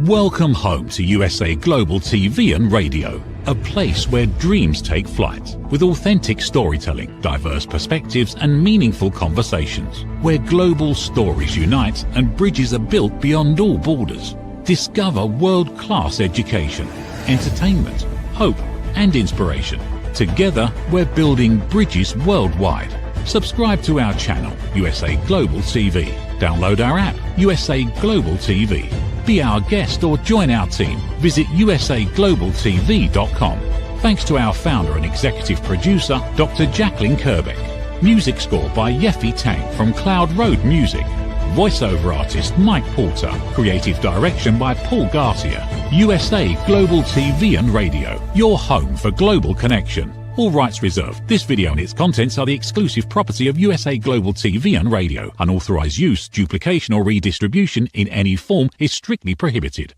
Welcome home to USA Global TV and Radio, a place where dreams take flight, with authentic storytelling, diverse perspectives and meaningful conversations, where global stories unite and bridges are built beyond all borders. Discover world-class education, entertainment, hope and inspiration. Together, we're building bridges worldwide. Subscribe to our channel, USA Global TV. Download our app, USA Global TV. Be our guest or join our team. Visit usaglobaltv.com. Thanks to our founder and executive producer, Dr. Jacqueline Kerbeck. Music score by Yeffy Tang from Cloud Road Music. Voiceover artist Mike Porter. Creative direction by Paul Garcia. USA Global TV and Radio, your home for global connection. All rights reserved. This video and its contents are the exclusive property of USA Global TV and Radio. Unauthorized use, duplication or redistribution in any form is strictly prohibited.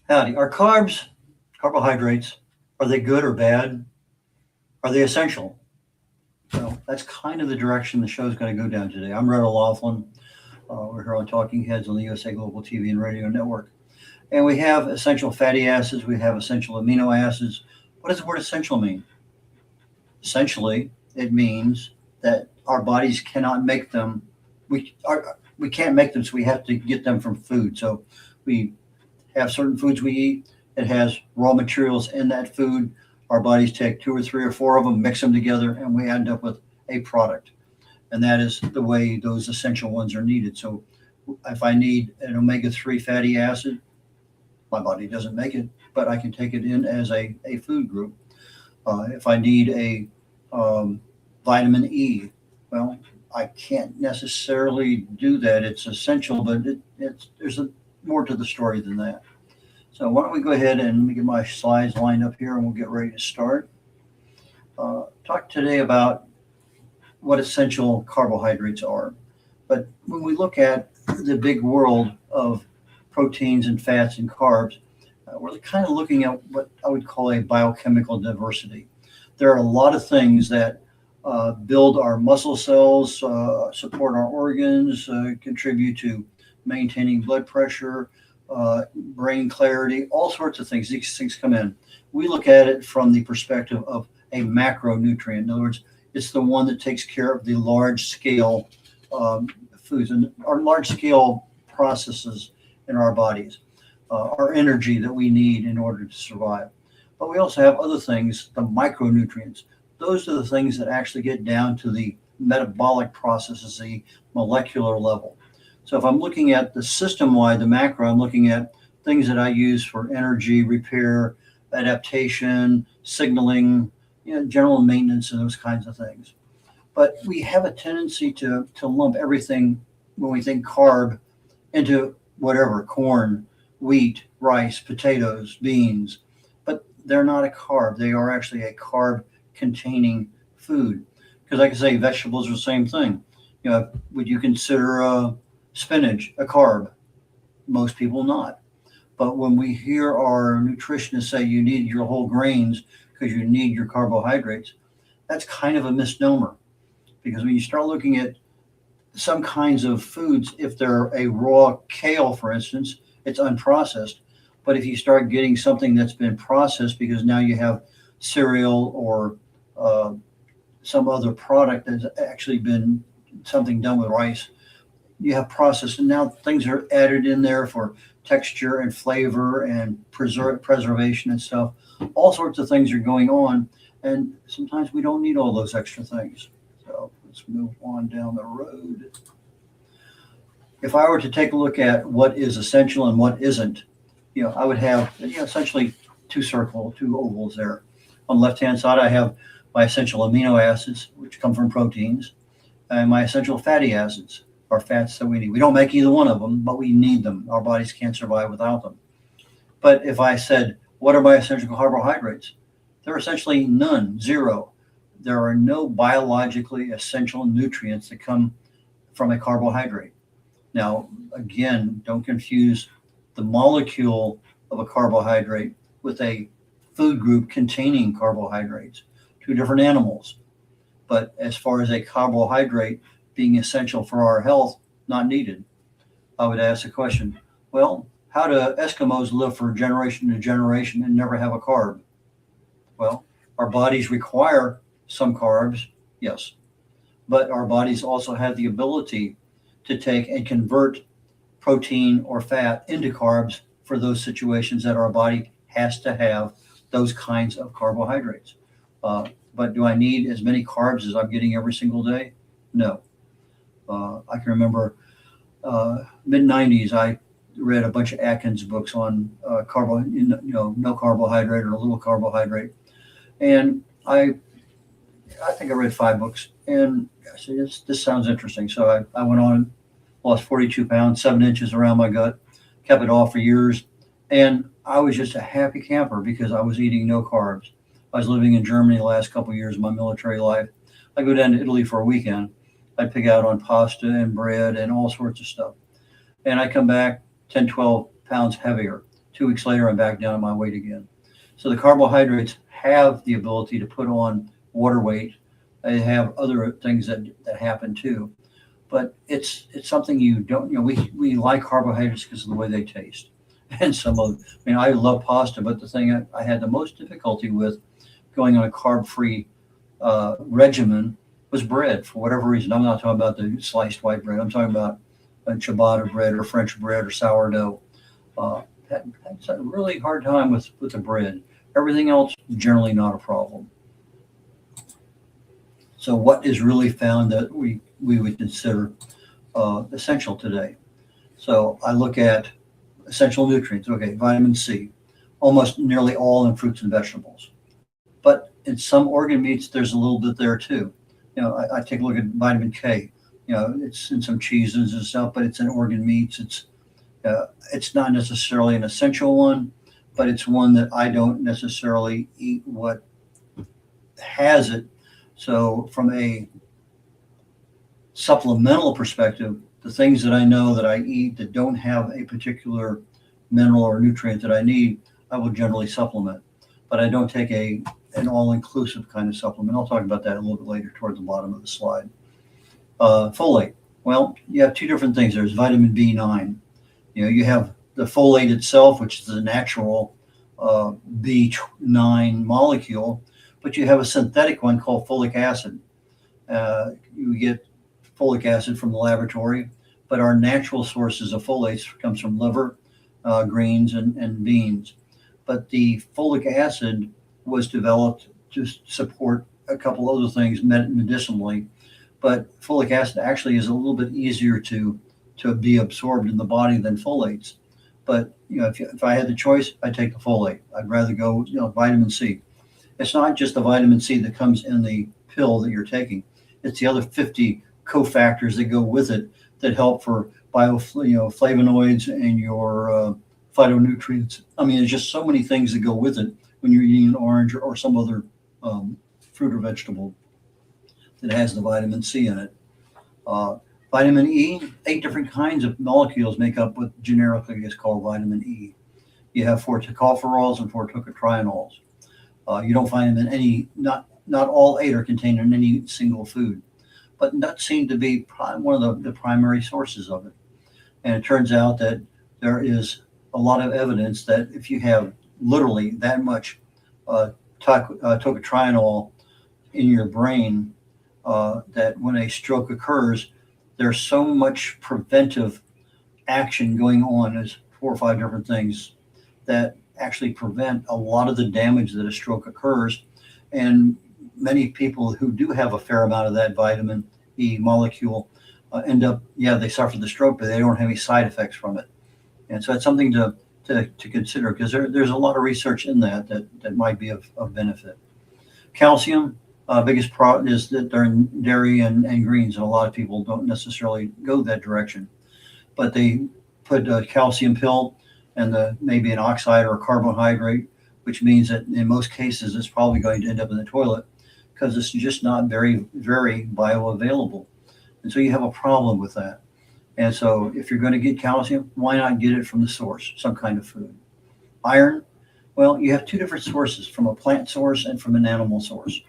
Howdy. Are carbs, carbohydrates, are they good or bad? Are they essential? Well, that's kind of the direction the show is going to go down today. I'm Red O'Loughlin. We're here on Talking Heads on the USA Global TV and Radio Network. And we have essential fatty acids. We have essential amino acids. What does the word essential mean? Essentially, it means that our bodies cannot make them. We can't make them, so we have to get them from food. So we have certain foods we eat. It has raw materials in that food. Our bodies take 2 or 3 or 4 of them, mix them together, and we end up with a product. And that is the way those essential ones are needed. So if I need an omega-3 fatty acid, my body doesn't make it, but I can take it in as a food group. If I need a vitamin E, well, I can't necessarily do that. It's essential, but there's more to the story than that. So why don't we go ahead and let me get my slides lined up here and we'll get ready to start. Talk today about what essential carbohydrates are. But when we look at the big world of proteins and fats and carbs, we're kind of looking at what I would call a biochemical diversity. There are a lot of things that build our muscle cells, support our organs, contribute to maintaining blood pressure, brain clarity, all sorts of things. These things come in. We look at it from the perspective of a macronutrient. In other words, it's the one that takes care of the large scale foods and our large scale processes in our bodies, our energy that we need in order to survive. But we also have other things, the micronutrients. Those are the things that actually get down to the metabolic processes, the molecular level. So if I'm looking at the system-wide, the macro, I'm looking at things that I use for energy, repair, adaptation, signaling, general maintenance, and those kinds of things. But we have a tendency to lump everything when we think carb into whatever, corn, wheat, rice, potatoes, beans, but they're not a carb. They are actually a carb-containing food. Because like I say, vegetables are the same thing. Would you consider spinach a carb? Most people not. But when we hear our nutritionists say you need your whole grains because you need your carbohydrates, that's kind of a misnomer. Because when you start looking at some kinds of foods, if they're a raw kale, for instance, it's unprocessed. But if you start getting something that's been processed because now you have cereal or some other product that's actually been something done with rice, you have processed, and now things are added in there for texture and flavor and preservation and stuff. All sorts of things are going on, and sometimes we don't need all those extra things. So let's move on down the road. If I were to take a look at what is essential and what isn't, I would have essentially two ovals there. On the left-hand side, I have my essential amino acids, which come from proteins, and my essential fatty acids are fats that we need. We don't make either one of them, but we need them. Our bodies can't survive without them. But if I said, what are my essential carbohydrates? They're essentially none, zero. There are no biologically essential nutrients that come from a carbohydrate. Now, again, don't confuse the molecule of a carbohydrate with a food group containing carbohydrates. Two different animals. But as far as a carbohydrate being essential for our health, not needed. I would ask the question, well, how do Eskimos live for generation to generation and never have a carb? Well, our bodies require some carbs, yes, but our bodies also have the ability to take and convert protein or fat into carbs for those situations that our body has to have those kinds of carbohydrates. But do I need as many carbs as I'm getting every single day? No. I can remember mid 90s, I read a bunch of Atkins books on no carbohydrate or little carbohydrate. And I think I read 5 books, and I said, this sounds interesting. So I went on, lost 42 pounds, 7 inches around my gut, kept it off for years. And I was just a happy camper because I was eating no carbs. I was living in Germany the last couple of years of my military life. I go down to Italy for a weekend. I'd pick out on pasta and bread and all sorts of stuff. And I come back 10, 12 pounds heavier. 2 weeks later, I'm back down at my weight again. So the carbohydrates have the ability to put on water weight. They have other things that happen too. But it's something you don't, we like carbohydrates because of the way they taste. And I love pasta, but the thing I had the most difficulty with going on a carb-free regimen was bread, for whatever reason. I'm not talking about the sliced white bread. I'm talking about ciabatta bread or French bread or sourdough. Had a really hard time with the bread. Everything else, generally not a problem. So what is really found that we would consider essential today? So I look at essential nutrients. Okay, vitamin C, almost nearly all in fruits and vegetables. But in some organ meats, there's a little bit there too. I take a look at vitamin K. It's in some cheeses and stuff, but it's in organ meats. It's not necessarily an essential one, but it's one that I don't necessarily eat what has it. So from a supplemental perspective, the things that I know that I eat that don't have a particular mineral or nutrient that I need, I will generally supplement. But I don't take an all-inclusive kind of supplement. I'll talk about that a little bit later toward the bottom of the slide. Folate. Well, you have 2 different things. There's vitamin B9. You have the folate itself, which is the natural B9 molecule, but you have a synthetic one called folic acid. You get folic acid from the laboratory, but our natural sources of folates comes from liver, greens, and beans. But the folic acid was developed to support a couple other things medicinally, but folic acid actually is a little bit easier to be absorbed in the body than folates. But if I had the choice, I'd take the folate. I'd rather go vitamin C. It's not just the vitamin C that comes in the pill that you're taking. It's the other 50 cofactors that go with it that help for flavonoids and your phytonutrients. I mean, there's just so many things that go with it when you're eating an orange or some other fruit or vegetable that has the vitamin C in it. Vitamin E, 8 different kinds of molecules make up what generically is called vitamin E. You have 4 tocopherols and 4 tocotrienols. You don't find them in any, not all 8 are contained in any single food, but nuts seem to be one of the primary sources of it. And it turns out that there is a lot of evidence that if you have literally that much tocotrienol in your brain, that when a stroke occurs, there's so much preventive action going on. There's 4 or 5 different things that actually prevent a lot of the damage that a stroke occurs. And many people who do have a fair amount of that vitamin E molecule end up, they suffer the stroke, but they don't have any side effects from it. And so it's something to consider, because there's a lot of research in that might be of benefit. Calcium, biggest problem is that they're in dairy and greens, and a lot of people don't necessarily go that direction. But they put a calcium pill and maybe an oxide or a carbohydrate, which means that in most cases it's probably going to end up in the toilet because it's just not very, very bioavailable. And so you have a problem with that. And so if you're going to get calcium, why not get it from the source, some kind of food? Iron, well, you have 2 different sources, from a plant source and from an animal source.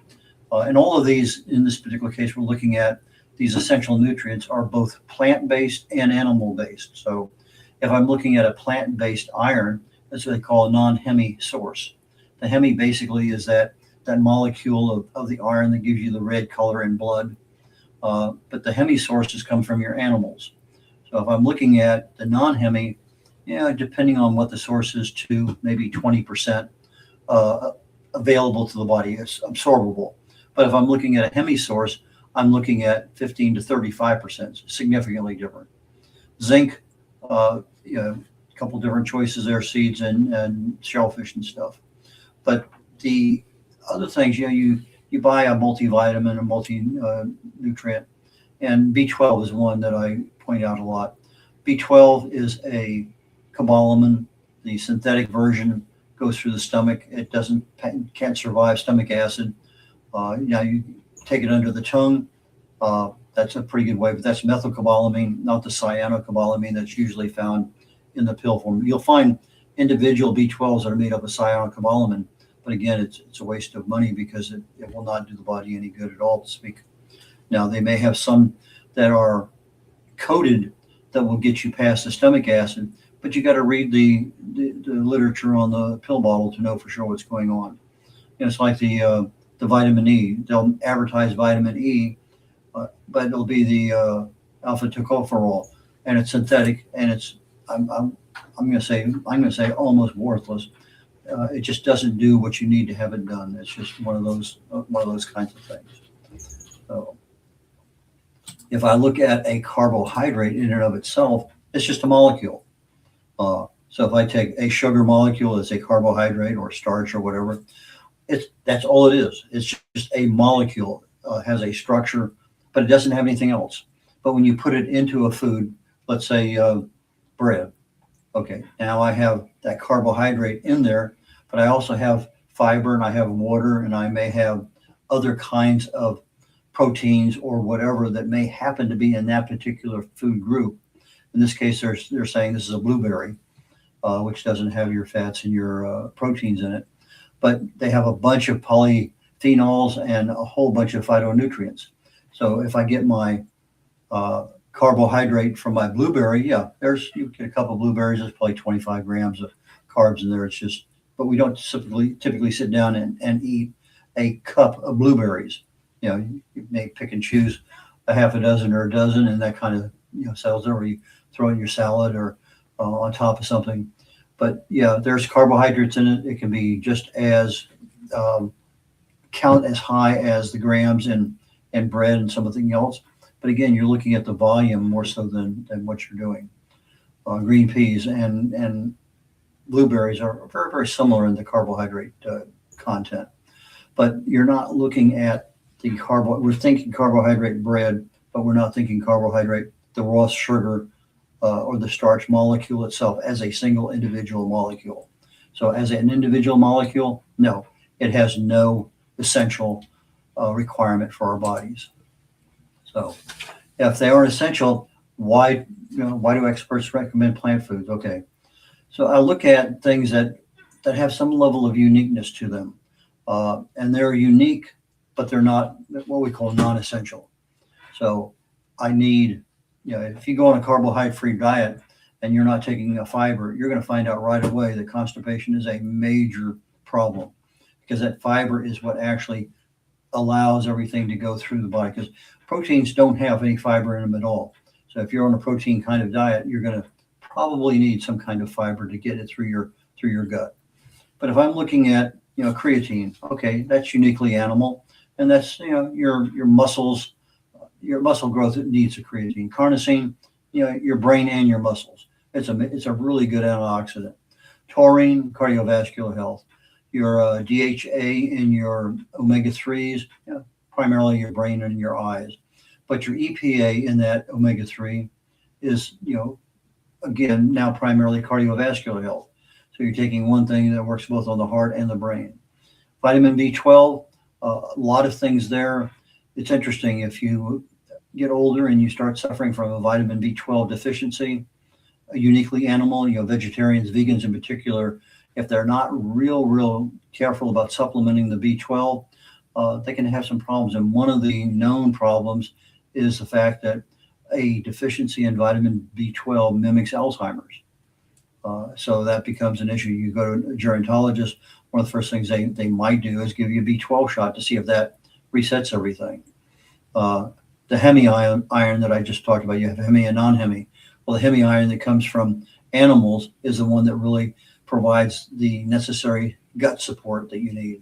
And all of these, in this particular case, we're looking at these essential nutrients are both plant-based and animal-based. So if I'm looking at a plant-based iron, that's what they call a non-Hemi source. The Hemi basically is that molecule of the iron that gives you the red color in blood. But the Hemi sources come from your animals. So if I'm looking at the non-Hemi, depending on what the source is, to maybe 20% available to the body, it's absorbable. But if I'm looking at a Hemi source, I'm looking at 15 to 35%, significantly different. Zinc, a couple different choices there, seeds and shellfish and stuff. But the other things, you buy a multivitamin, a multi-nutrient, and B12 is one that I point out a lot. B12 is a cobalamin. The synthetic version goes through the stomach. It can't survive stomach acid. You take it under the tongue. That's a pretty good way, but that's methylcobalamin, not the cyanocobalamin that's usually found in the pill form. You'll find individual B12s that are made up of cyanocobalamin, but again, it's a waste of money because it will not do the body any good at all to speak. Now, they may have some that are coated that will get you past the stomach acid, but you got to read the literature on the pill bottle to know for sure what's going on. It's like the vitamin E. They'll advertise vitamin E, but it'll be the alpha tocopherol, and it's synthetic, and it's I'm going to say almost worthless. It just doesn't do what you need to have it done. It's just one of those kinds of things. So if I look at a carbohydrate in and of itself, it's just a molecule. So if I take a sugar molecule as a carbohydrate or starch or whatever, that's all it is. It's just a molecule, has a structure, but it doesn't have anything else. But when you put it into a food, let's say bread, okay, now I have that carbohydrate in there, but I also have fiber and I have water and I may have other kinds of proteins or whatever that may happen to be in that particular food group. In this case, they're saying this is a blueberry, which doesn't have your fats and your proteins in it, but they have a bunch of polyphenols and a whole bunch of phytonutrients. So if I get my carbohydrate from my blueberry, you get a couple of blueberries, there's probably 25 grams of carbs in there. It's just, but we don't typically sit down and eat a cup of blueberries. You may pick and choose a half a dozen or a dozen, and that kind of settles over. You throw it in your salad or on top of something. But there's carbohydrates in it. It can be just as count as high as the grams in bread and something else. But again, you're looking at the volume more so than what you're doing. Green peas and blueberries are very, very similar in the carbohydrate content. But you're not looking at we're thinking carbohydrate bread, but we're not thinking carbohydrate, the raw sugar or the starch molecule itself as a single individual molecule. So as an individual molecule, no, it has no essential requirement for our bodies. So if they are essential, why do experts recommend plant foods? Okay. So I look at things that have some level of uniqueness to them. And they're unique, but they're not what we call non-essential. So I need, if you go on a carbohydrate-free diet and you're not taking a fiber, you're going to find out right away that constipation is a major problem, because that fiber is what actually allows everything to go through the body, because proteins don't have any fiber in them at all. So if you're on a protein kind of diet, you're going to probably need some kind of fiber to get it through your gut. But if I'm looking at creatine, okay, that's uniquely animal, and that's your muscles, your muscle growth needs a creatine. Carnosine, your brain and your muscles. It's a really good antioxidant. Taurine, cardiovascular health. Your DHA in your omega-3s, primarily your brain and your eyes. But your EPA in that omega-3 is, again, now primarily cardiovascular health. So you're taking one thing that works both on the heart and the brain. Vitamin B12, a lot of things there. It's interesting, if you get older and you start suffering from a vitamin B12 deficiency, uniquely animal, vegetarians, vegans in particular, if they're not real careful about supplementing the B12, they can have some problems. And one of the known problems is the fact that a deficiency in vitamin B12 mimics Alzheimer's. So that becomes an issue. You go to a gerontologist, one of the first things they might do is give you a B12 shot to see if that resets everything. The hemi iron that I just talked about, you have hemi and non-hemi. Well, the hemi iron that comes from animals is the one that really provides the necessary gut support that you need.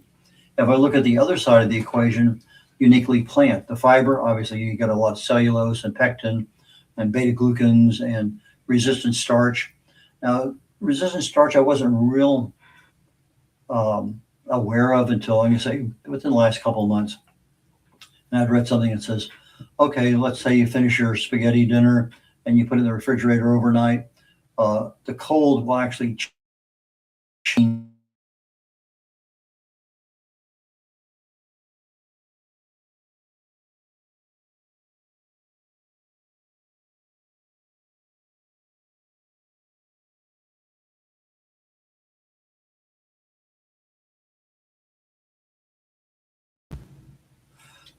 If I look at the other side of the equation, uniquely plant, the fiber, obviously you got a lot of cellulose and pectin and beta glucans and resistant starch. Now, resistant starch I wasn't real aware of until, I'm going to say, within the last couple of months. And I'd read something that says, okay, let's say you finish your spaghetti dinner and you put it in the refrigerator overnight. The cold will actually change.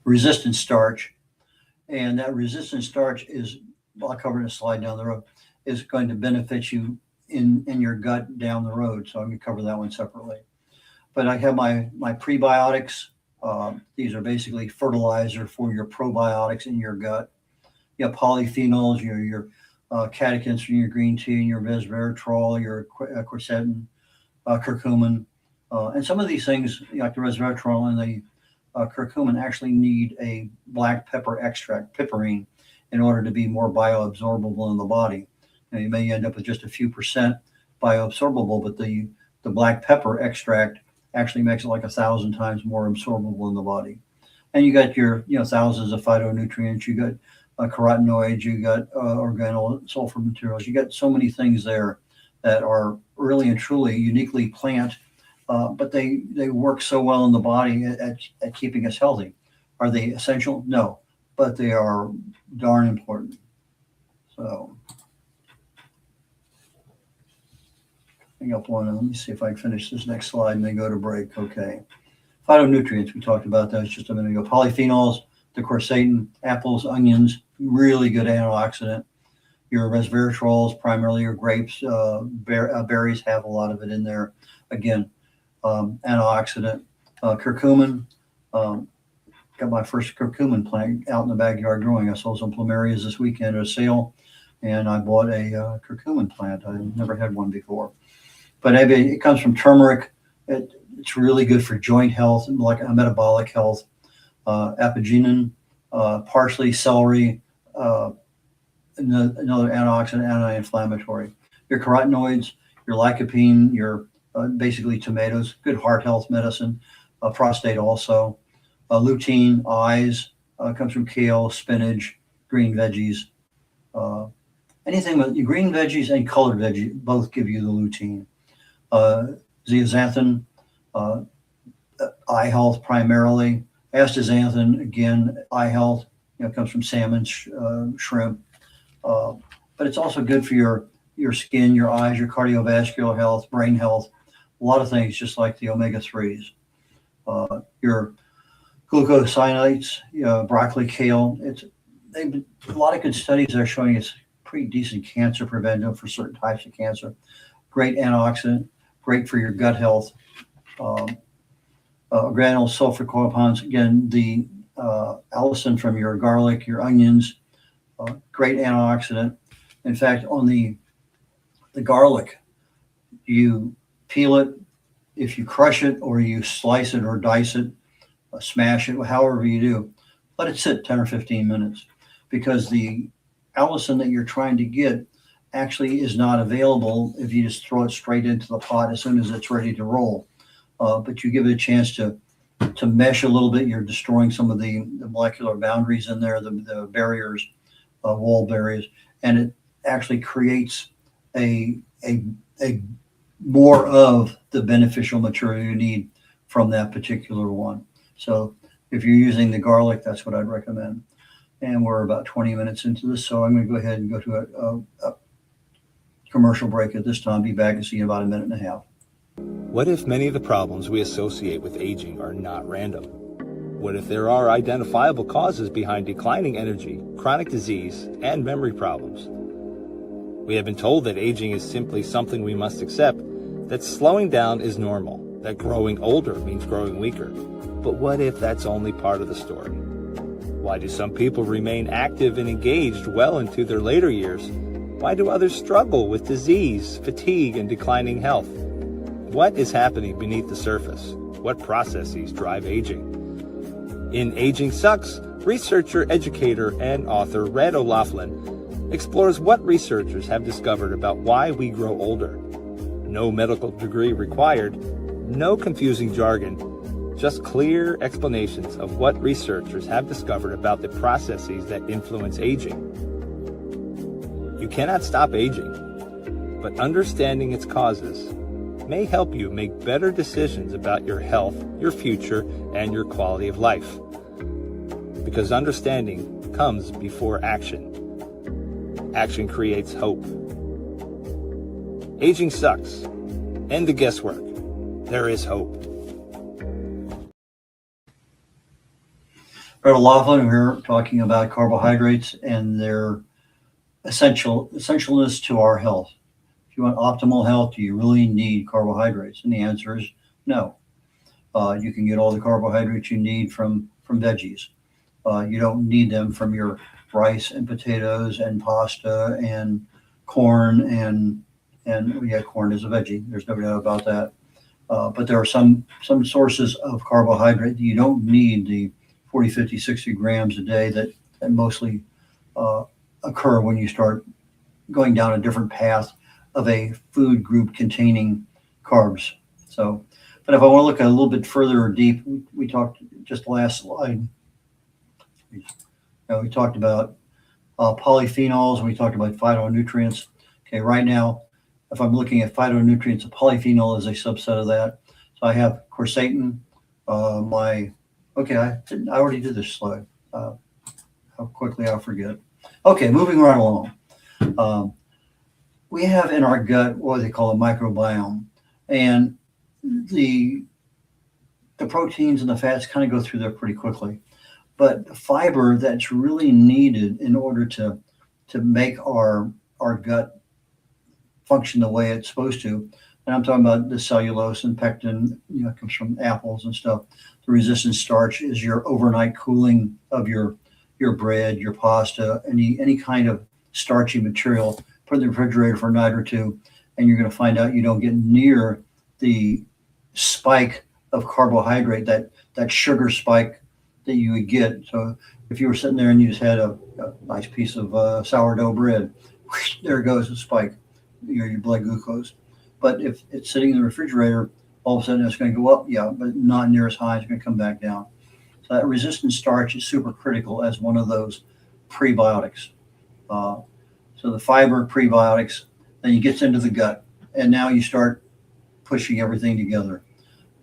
Resistant starch, and that resistant starch is, I'll cover in a slide down the road, is going to benefit you in your gut down the road. So I'm going to cover that one separately. But I have my prebiotics. These are basically fertilizer for your probiotics in your gut. You have polyphenols, your catechins from your green tea, your resveratrol, your quercetin, curcumin, and some of these things like the resveratrol and the curcumin actually need a black pepper extract, piperine, in order to be more bioabsorbable in the body. Now, you may end up with just a few percent bioabsorbable, but the black pepper extract actually makes it like 1,000 times more absorbable in the body. And you got your thousands of phytonutrients, you got carotenoids, you got organosulfur sulfur materials, you got so many things there that are really and truly uniquely plant. But they work so well in the body at keeping us healthy. Are they essential? No, but they are darn important. So, hang up one. Let me see if I can finish this next slide and then go to break. Okay. Phytonutrients, we talked about those just a minute ago. Polyphenols, the quercetin, apples, onions, really good antioxidant. Your resveratrols, primarily your grapes, berries have a lot of it in there. Again, antioxidant. Curcumin, got my first curcumin plant out in the backyard growing. I sold some plumerias this weekend at a sale, and I bought a curcumin plant. I never had one before. But it comes from turmeric. It's really good for joint health and like metabolic health. Apigenin, parsley, celery, another antioxidant, anti-inflammatory. Your carotenoids, your lycopene, your basically tomatoes, good heart health medicine, prostate also. Lutein, eyes, comes from kale, spinach, green veggies. Anything with green veggies and colored veggies both give you the lutein. Zeaxanthin, eye health primarily. Astaxanthin, again, eye health, comes from salmon, shrimp. But it's also good for your skin, your eyes, your cardiovascular health, brain health, a lot of things, just like the omega-3s. Your glucosinates, broccoli, kale. A lot of good studies are showing it's pretty decent cancer preventive for certain types of cancer. Great antioxidant, great for your gut health. Organosulfur compounds, again, the allicin from your garlic, your onions, great antioxidant. In fact, on the garlic, you peel it, if you crush it or you slice it or dice it, smash it, however you do, let it sit 10 or 15 minutes, because the allicin that you're trying to get actually is not available if you just throw it straight into the pot as soon as it's ready to roll. But you give it a chance to mesh a little bit. You're destroying some of the molecular boundaries in there, the barriers, wall barriers, and it actually creates a more of the beneficial material you need from that particular one. So if you're using the garlic, that's what I'd recommend. And we're about 20 minutes into this, so I'm going to go ahead and go to a commercial break at this time. Be back and see you in about a minute and a half. What if many of the problems we associate with aging are not random? What if there are identifiable causes behind declining energy, chronic disease, and memory problems? We have been told that aging is simply something we must accept, that slowing down is normal, that growing older means growing weaker. But what if that's only part of the story? Why do some people remain active and engaged well into their later years? Why do others struggle with disease, fatigue, and declining health? What is happening beneath the surface? What processes drive aging? In Aging Sucks, researcher, educator, and author Red O'Loughlin explores what researchers have discovered about why we grow older. No medical degree required, no confusing jargon, just clear explanations of what researchers have discovered about the processes that influence aging. You cannot stop aging, but understanding its causes may help you make better decisions about your health, your future, and your quality of life. Because understanding comes before action. Action creates hope. Aging sucks. End the guesswork. There is hope. Red O'Loughlin here talking about carbohydrates and their essentialness to our health. If you want optimal health, do you really need carbohydrates? And the answer is no. You can get all the carbohydrates you need from veggies. You don't need them from your rice and potatoes and pasta and corn and yeah, corn is a veggie. There's no doubt about that. But there are some sources of carbohydrate that you don't need the 40, 50, 60 grams a day that mostly occur when you start going down a different path of a food group containing carbs. So, but if I want to look a little bit further deep, we talked just last slide. We talked about polyphenols, and we talked about phytonutrients. Okay, right now, if I'm looking at phytonutrients, a polyphenol is a subset of that. So I have quercetin, I already did this slide. How quickly I forget. Okay, moving right along. We have in our gut what they call a microbiome, and the proteins and the fats kind of go through there pretty quickly. But fiber that's really needed in order to make our gut function the way it's supposed to, and I'm talking about the cellulose and pectin, it comes from apples and stuff. The resistant starch is your overnight cooling of your bread, your pasta, any kind of starchy material. Put in the refrigerator for a night or two, and you're going to find out you don't get near the spike of carbohydrate, that sugar spike that you would get. So if you were sitting there and you just had a nice piece of sourdough bread, whoosh, there goes the spike, your blood glucose. But if it's sitting in the refrigerator, all of a sudden it's going to go up, yeah, but not near as high. It's going to come back down. So that resistant starch is super critical as one of those prebiotics. So the fiber prebiotics, then it gets into the gut, and now you start pushing everything together.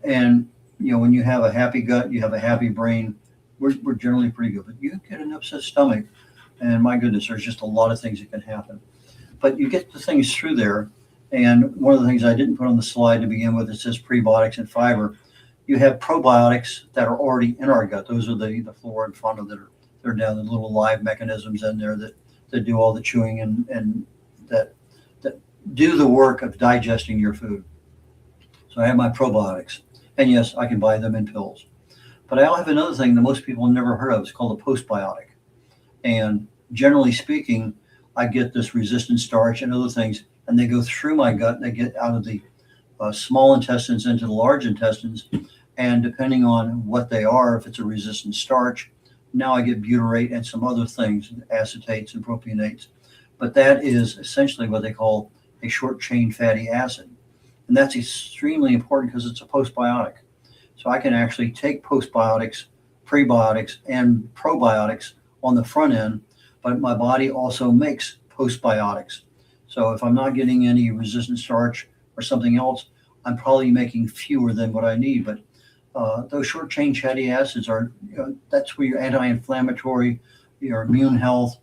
And when you have a happy gut, you have a happy brain. We're generally pretty good. But you get an upset stomach, and my goodness, there's just a lot of things that can happen. But you get the things through there. And one of the things I didn't put on the slide to begin with, it says prebiotics and fiber. You have probiotics that are already in our gut. Those are the flora and fauna that are down, the little live mechanisms in there that do all the chewing and that do the work of digesting your food. So I have my probiotics. And yes, I can buy them in pills. But I have another thing that most people have never heard of. It's called a postbiotic. And generally speaking, I get this resistant starch and other things, and they go through my gut, and they get out of the small intestines into the large intestines. And depending on what they are, if it's a resistant starch, now I get butyrate and some other things, acetates and propionates. But that is essentially what they call a short chain fatty acid. And that's extremely important because it's a postbiotic. So I can actually take postbiotics, prebiotics, and probiotics on the front end, but my body also makes postbiotics. So if I'm not getting any resistant starch or something else, I'm probably making fewer than what I need. But those short chain fatty acids are, that's where your anti-inflammatory, your immune health,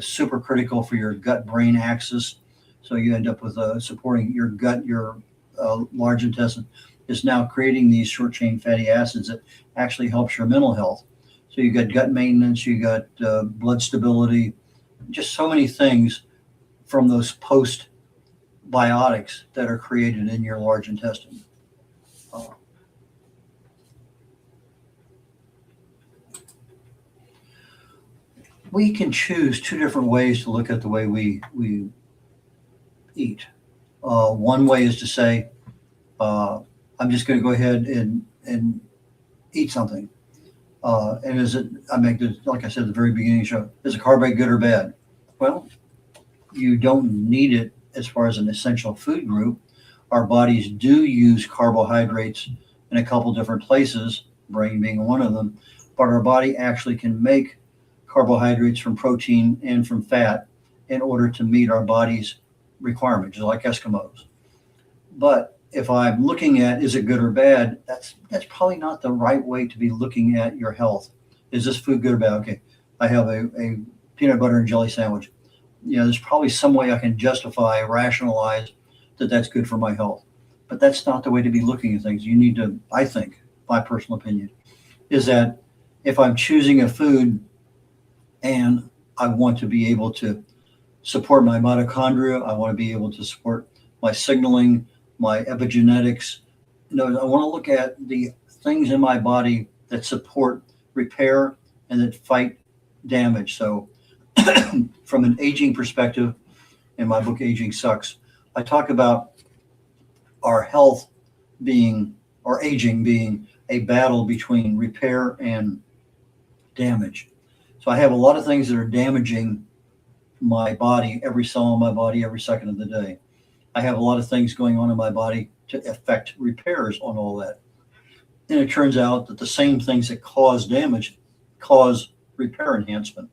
super critical for your gut-brain axis. So you end up with supporting your gut, your large intestine. is now creating these short chain fatty acids that actually helps your mental health. So you got gut maintenance, you got blood stability, just so many things from those postbiotics that are created in your large intestine. We can choose two different ways to look at the way we eat. One way is to say, I'm just going to go ahead and eat something. And is it, like I said at the very beginning of the show, is a carbohydrate good or bad? Well, you don't need it as far as an essential food group. Our bodies do use carbohydrates in a couple different places, brain being one of them, but our body actually can make carbohydrates from protein and from fat in order to meet our body's requirements, like Eskimos. But if I'm looking at, is it good or bad, that's probably not the right way to be looking at your health. Is this food good or bad? Okay, I have a peanut butter and jelly sandwich. There's probably some way I can justify, rationalize that that's good for my health. But that's not the way to be looking at things. You need to, I think, my personal opinion, is that if I'm choosing a food and I want to be able to support my mitochondria, I want to be able to support my signaling, my epigenetics. I want to look at the things in my body that support repair and that fight damage. So from an aging perspective, in my book, Aging Sucks, I talk about our health being, or aging being, a battle between repair and damage. So I have a lot of things that are damaging my body, every cell in my body, every second of the day. I have a lot of things going on in my body to affect repairs on all that. And it turns out that the same things that cause damage cause repair enhancement.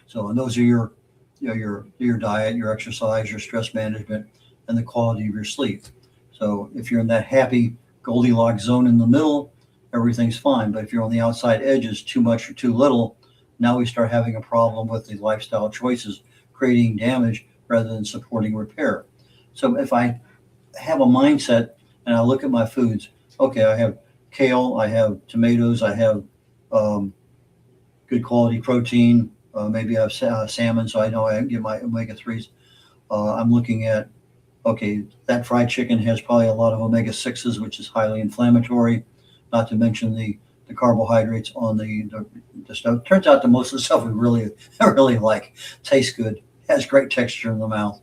So, and those are your diet, your exercise, your stress management, and the quality of your sleep. So if you're in that happy Goldilocks zone in the middle, everything's fine. But if you're on the outside edges, too much or too little, now we start having a problem with the lifestyle choices, creating damage rather than supporting repair. So if I have a mindset and I look at my foods, okay, I have kale, I have tomatoes, I have good quality protein, maybe I have salmon, so I know I can get my omega-3s. I'm looking at, okay, that fried chicken has probably a lot of omega-6s, which is highly inflammatory, not to mention the carbohydrates on the stuff. Turns out that most of the stuff we really like tastes good, has great texture in the mouth.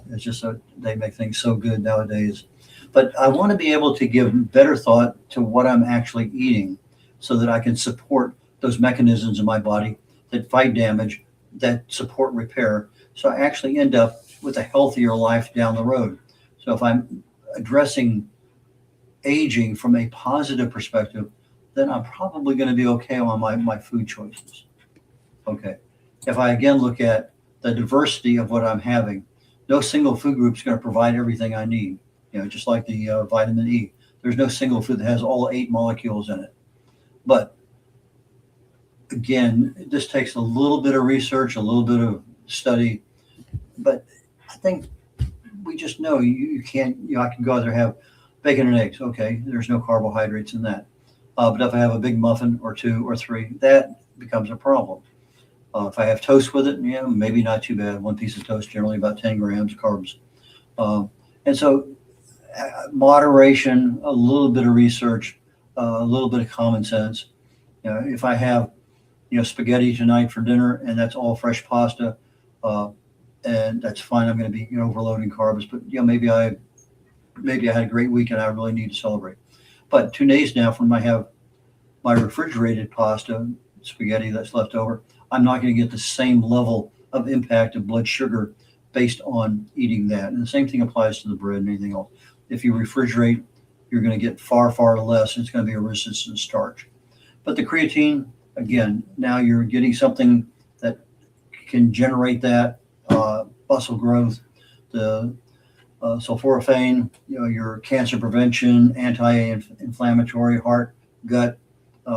It's just that they make things so good nowadays. But I want to be able to give better thought to what I'm actually eating so that I can support those mechanisms in my body that fight damage, that support repair. So I actually end up with a healthier life down the road. So if I'm addressing aging from a positive perspective, then I'm probably going to be okay on my food choices. Okay. If I again look at the diversity of what I'm having, no single food group is going to provide everything I need. Just like the vitamin E, there's no single food that has all 8 molecules in it. But again, this takes a little bit of research, a little bit of study. But I think we just know you can't, I can go out there and have bacon and eggs. Okay, there's no carbohydrates in that. But if I have a big muffin or 2 or 3, that becomes a problem. If I have toast with it, maybe not too bad. One piece of toast, generally about 10 grams carbs. And so moderation, a little bit of research, a little bit of common sense. If I have, spaghetti tonight for dinner and that's all fresh pasta, and that's fine. I'm going to be overloading carbs, but maybe I had a great week and I really need to celebrate. But 2 days now from I have my refrigerated pasta, spaghetti that's left over, I'm not going to get the same level of impact of blood sugar based on eating that. And the same thing applies to the bread and anything else. If you refrigerate, you're going to get far, far less. It's going to be a resistant starch. But the creatine, again, now you're getting something that can generate that muscle growth, the sulforaphane, your cancer prevention, anti-inflammatory, heart, gut,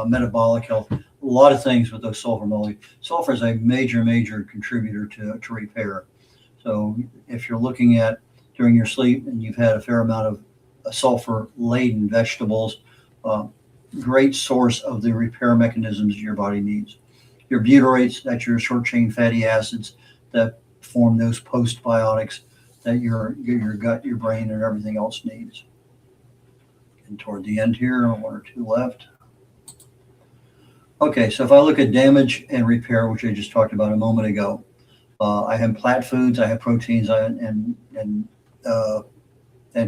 metabolic health, a lot of things with those sulfur molecules. Sulfur is a major, major contributor to repair. So if you're looking at during your sleep and you've had a fair amount sulfur-laden vegetables, great source of the repair mechanisms your body needs. Your butyrates, that's your short-chain fatty acids that form those postbiotics that your gut, your brain, and everything else needs. And toward the end here, one or two left. Okay, so if I look at damage and repair, which I just talked about a moment ago, I have plant foods, I have proteins, and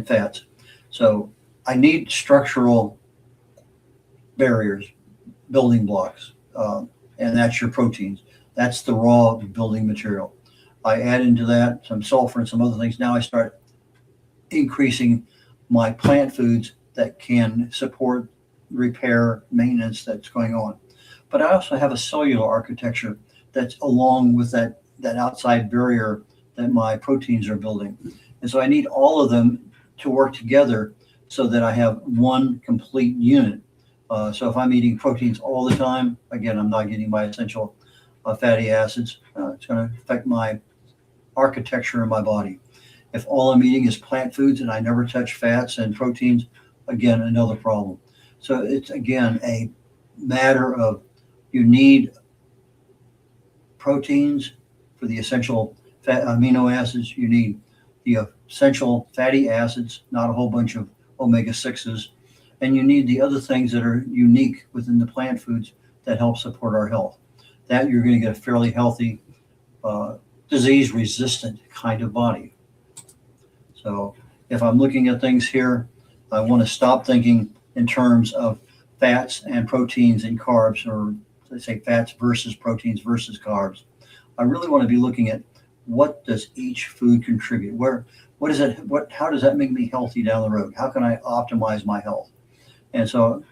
fats. So I need structural barriers, building blocks, and that's your proteins. That's the raw building material. I add into that some sulfur and some other things. Now I start increasing my plant foods that can support repair, maintenance that's going on. But I also have a cellular architecture that's along with that outside barrier that my proteins are building. And so I need all of them to work together so that I have one complete unit. So if I'm eating proteins all the time, again, I'm not getting my essential fatty acids. It's going to affect my architecture in my body. If all I'm eating is plant foods and I never touch fats and proteins, again, another problem. So it's, again, a matter of you need proteins for the essential amino acids. You need the essential fatty acids, not a whole bunch of omega-6s. And you need the other things that are unique within the plant foods that help support our health. That you're going to get a fairly healthy, disease-resistant kind of body. So if I'm looking at things here, I want to stop thinking in terms of fats and proteins and carbs, or let's say fats versus proteins versus carbs. I really want to be looking at what does each food contribute? How does that make me healthy down the road? How can I optimize my health? And so,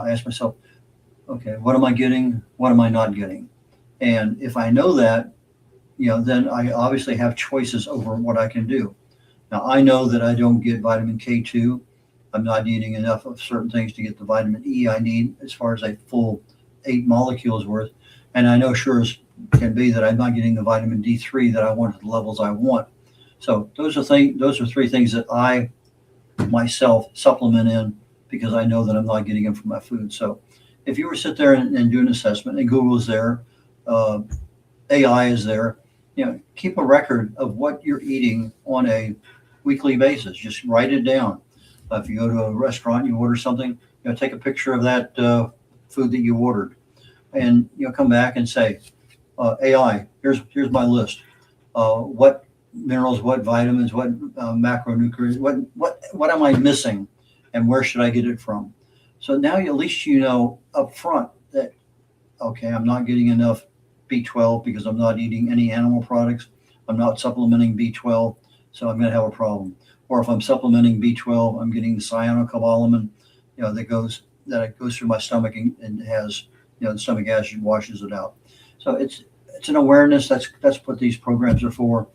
I ask myself, okay, what am I getting? What am I not getting? And if I know that, then I obviously have choices over what I can do. Now, I know that I don't get vitamin K2. I'm not eating enough of certain things to get the vitamin E I need as far as a full 8 molecules worth. And I know sure as can be that I'm not getting the vitamin D3 that I want at the levels I want. So those are three things that I myself supplement in because I know that I'm not getting them from my food. So if you were to sit there and do an assessment, and Google is there, AI is there, keep a record of what you're eating on a weekly basis. Just write it down. If you go to a restaurant, you order something, take a picture of that food that you ordered, and come back and say, AI, here's my list. What minerals, what vitamins, what macronutrients, what am I missing, and where should I get it from? So now at least up front that, okay, I'm not getting enough B12 because I'm not eating any animal products. I'm not supplementing B12, so I'm going to have a problem. Or if I'm supplementing B12, I'm getting the cyanocobalamin, that goes through my stomach and has, the stomach acid washes it out. So it's an awareness. That's what these programs are for,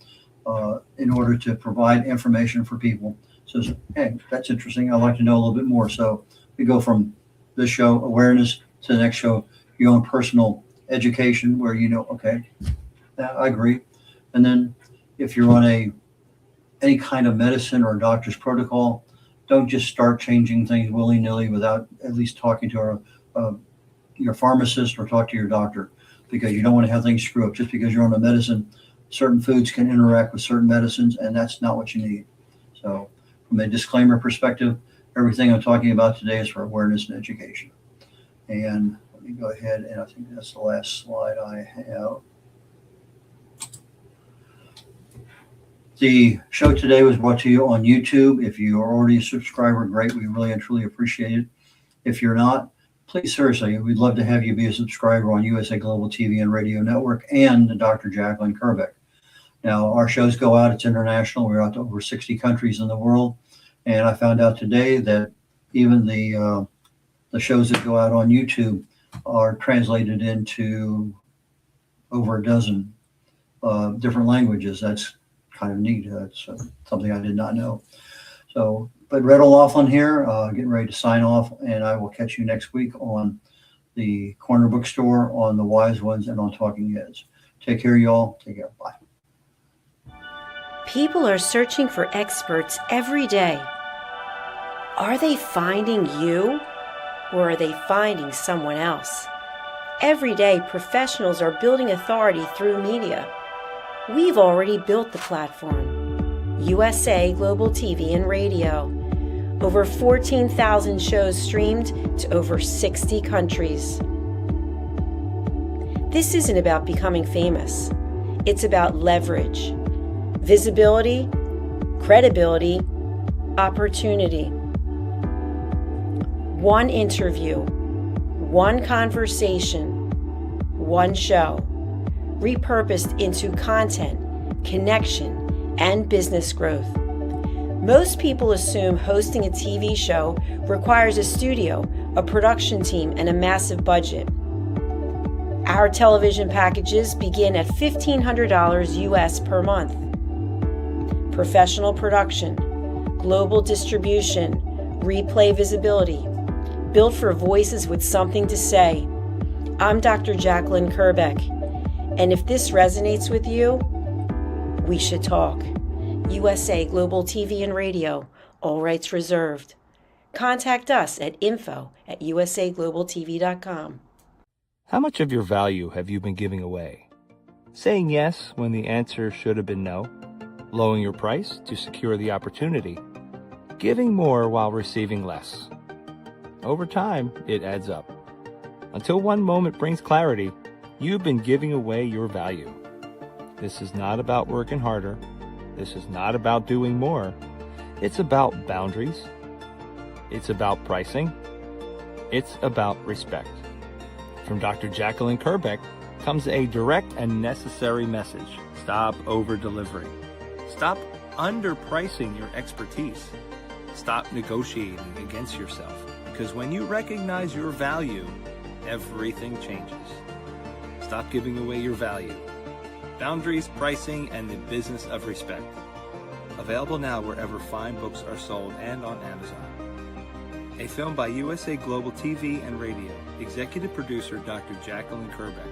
in order to provide information for people. So, hey, that's interesting. I'd like to know a little bit more. So we go from this show, awareness, to the next show, your own personal education, where okay, I agree. And then if you're on any kind of medicine or a doctor's protocol, don't just start changing things willy-nilly without at least talking to your pharmacist or talk to your doctor, because you don't want to have things screw up. Just because you're on a medicine, certain foods can interact with certain medicines, and that's not what you need. So from a disclaimer perspective, everything I'm talking about today is for awareness and education. And let me go ahead, and I think that's the last slide I have. The show today was brought to you on YouTube. If you are already a subscriber, great. We really and truly appreciate it. If you're not, please, seriously, we'd love to have you be a subscriber on USA Global TV and Radio Network and Dr. Jacqueline Kerbeck. Now, our shows go out. It's international. We're out to over 60 countries in the world. And I found out today that even the shows that go out on YouTube are translated into over a dozen different languages. That's kind of neat. That's something I did not know. So, but Red O'Laughlin here, getting ready to sign off, and I will catch you next week on the Corner Bookstore, on the Wise Ones, and on Talking Heads. Take care, y'all. Take care. Bye. People are searching for experts every day. Are they finding you, or are they finding someone else? Every day, professionals are building authority through media. We've already built the platform. USA Global TV and Radio. Over 14,000 shows streamed to over 60 countries. This isn't about becoming famous. It's about leverage, visibility, credibility, opportunity. One interview, one conversation, one show, repurposed into content, connection, and business growth. Most people assume hosting a TV show requires a studio, a production team, and a massive budget. Our television packages begin at $1,500 US per month. Professional production, global distribution, replay visibility, built for voices with something to say. I'm Dr. Jacqueline Kerbeck, and if this resonates with you, we should talk. USA Global TV and Radio, all rights reserved. Contact us at info@usaglobaltv.com. How much of your value have you been giving away? Saying yes when the answer should have been no? Lowering your price to secure the opportunity? Giving more while receiving less? Over time, it adds up. Until one moment brings clarity, you've been giving away your value. This is not about working harder. This is not about doing more. It's about boundaries. It's about pricing. It's about respect. From Dr. Jacqueline Kerbeck comes a direct and necessary message. Stop over-delivering. Stop underpricing your expertise. Stop negotiating against yourself. Because when you recognize your value, everything changes. Stop giving away your value. Boundaries, pricing, and the business of respect. Available now wherever fine books are sold and on Amazon. A film by USA Global TV and Radio. Executive producer Dr. Jacqueline Kerbeck.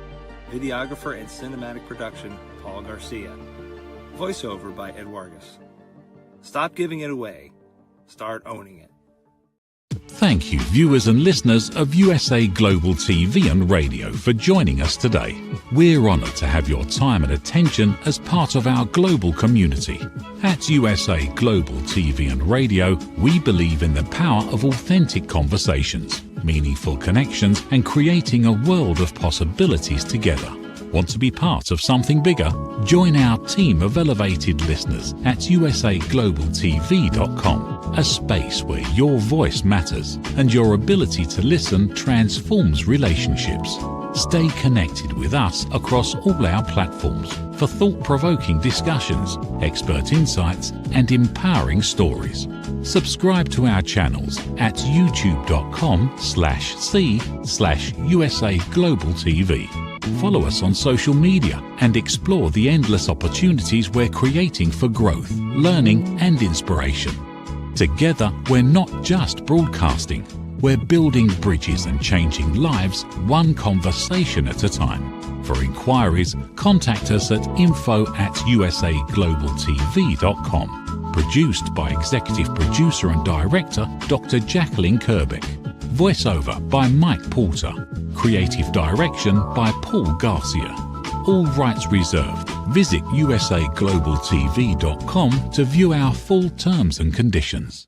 Videographer and cinematic production Paul Garcia. Voiceover by Ed Wargas. Stop giving it away. Start owning it. Thank you, viewers and listeners of USA Global TV and Radio, for joining us today. We're honoured to have your time and attention as part of our global community. At USA Global TV and Radio, we believe in the power of authentic conversations, meaningful connections, and creating a world of possibilities together. Want to be part of something bigger? Join our team of elevated listeners at usaglobaltv.com, a space where your voice matters and your ability to listen transforms relationships. Stay connected with us across all our platforms for thought-provoking discussions, expert insights, and empowering stories. Subscribe to our channels at youtube.com/c/USA-Global-TV. Follow us on social media and explore the endless opportunities we're creating for growth, learning, and inspiration. Together, we're not just broadcasting, we're building bridges and changing lives one conversation at a time. For inquiries, contact us at info@usaglobaltv.com. Produced by Executive Producer and Director Dr. Jacqueline Kerbeck. Voiceover by Mike Porter. Creative direction by Paul Garcia. All rights reserved. Visit usaglobaltv.com to view our full terms and conditions.